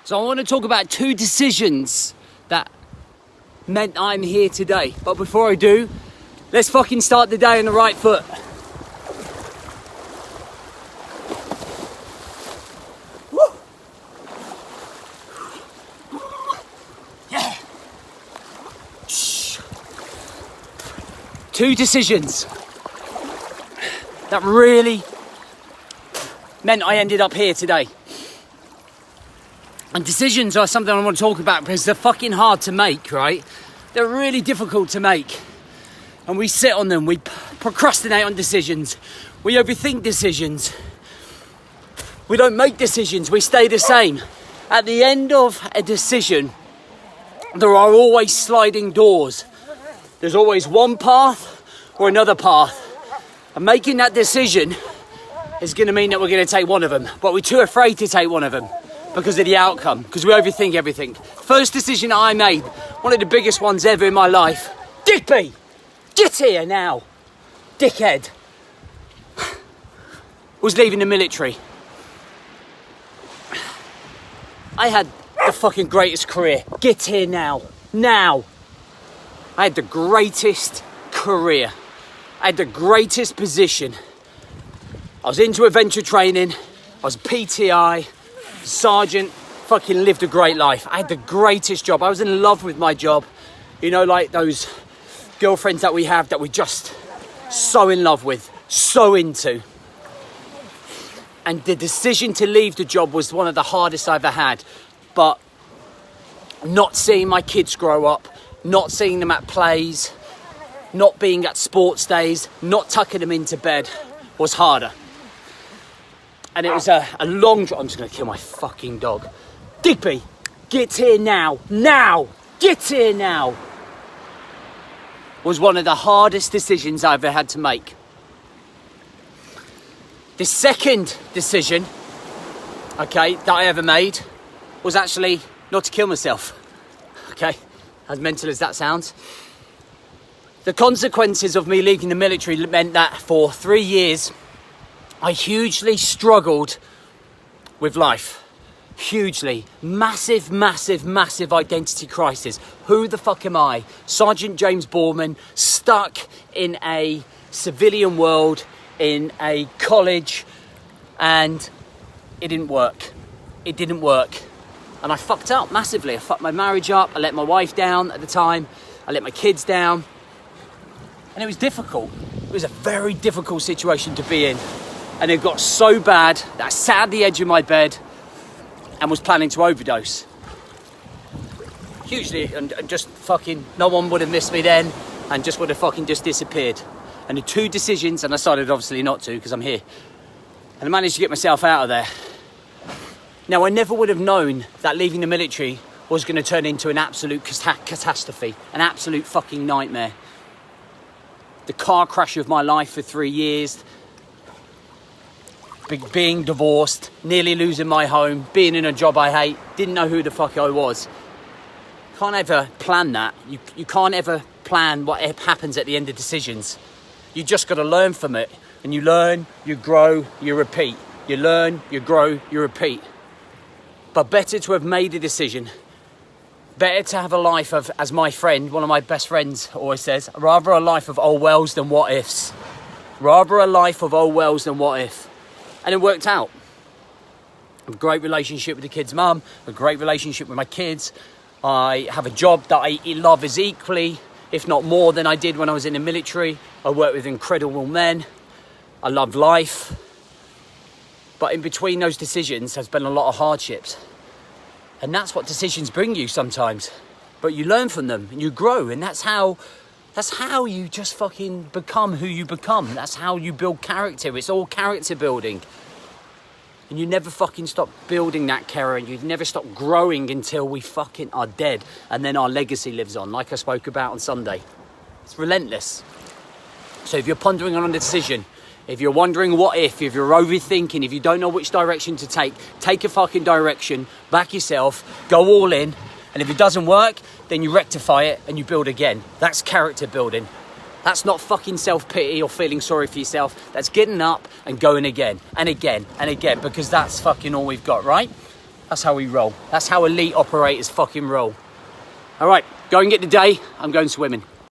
So I want to talk about 2 decisions that meant I'm here today. But before I do, let's fucking start the day on the right foot. Woo. Yeah. 2 decisions that really meant I ended up here today. And decisions are something I want to talk about because they're fucking hard to make, right? They're really difficult to make. And we sit on them, we procrastinate on decisions, we overthink decisions. We don't make decisions, we stay the same. At the end of a decision, there are always sliding doors. There's always one path or another path. And making that decision is going to mean that we're going to take one of them. But we're too afraid to take one of them because of the outcome, because we overthink everything. First decision I made, one of the biggest ones ever in my life. Digby, get here now, dickhead. Was leaving the military. I had the fucking greatest career. Get here now, now. I had the greatest career. I had the greatest position. I was into adventure training. I was PTI, sergeant, fucking lived a great life. I had the greatest job. I was in love with my job. You know, like those girlfriends that we have that we're just so in love with, so into. And the decision to leave the job was one of the hardest I've ever had. But not seeing my kids grow up, not seeing them at plays, not being at sports days, not tucking them into bed was harder. And it was a long drive. I'm just going to kill my fucking dog. Digby, get here now. Now. Get here now. Was one of the hardest decisions I've ever had to make. The second decision, okay, that I ever made was actually not to kill myself. Okay, as mental as that sounds. The consequences of me leaving the military meant that for 3 years, I hugely struggled with life. Hugely. Massive, massive, massive identity crisis. Who the fuck am I? Sergeant James Borman, stuck in a civilian world, in a college, and it didn't work. It didn't work. And I fucked up massively. I fucked my marriage up. I let my wife down at the time. I let my kids down. And it was difficult. It was a very difficult situation to be in. And it got so bad that I sat at the edge of my bed and was planning to overdose. Hugely, and just fucking, no one would have missed me then and just would have fucking just disappeared. And the 2 decisions, and I decided obviously not to because I'm here. And I managed to get myself out of there. Now, I never would have known that leaving the military was going to turn into an absolute catastrophe, an absolute fucking nightmare. The car crash of my life for 3 years, being divorced, nearly losing my home, being in a job I hate, didn't know who the fuck I was. Can't ever plan that. You can't ever plan what happens at the end of decisions. You just got to learn from it. And you learn, you grow, you repeat. You learn, you grow, you repeat. But better to have made a decision. Better to have a life of, as my friend, one of my best friends always says, rather a life of oh wells than what ifs. Rather a life of oh wells than what if. And it worked out. A great relationship with the kids' mum, a great relationship with my kids. I have a job that I love as equally, if not more than I did when I was in the military. I work with incredible men. I love life. But in between those decisions, there's been a lot of hardships. And that's what decisions bring you sometimes. But you learn from them and you grow. And that's how you just fucking become who you become. That's how you build character. It's all character building. And you never fucking stop building that character. You never stop growing until we fucking are dead. And then our legacy lives on, like I spoke about on Sunday. It's relentless. So if you're pondering on a decision, if you're wondering what if you're overthinking, if you don't know which direction to take a fucking direction, back yourself, go all in. And if it doesn't work, then you rectify it and you build again. That's character building. That's not fucking self-pity or feeling sorry for yourself. That's getting up and going again and again and again, because that's fucking all we've got, right? That's how we roll. That's how elite operators fucking roll. All right, go and get the day. I'm going swimming.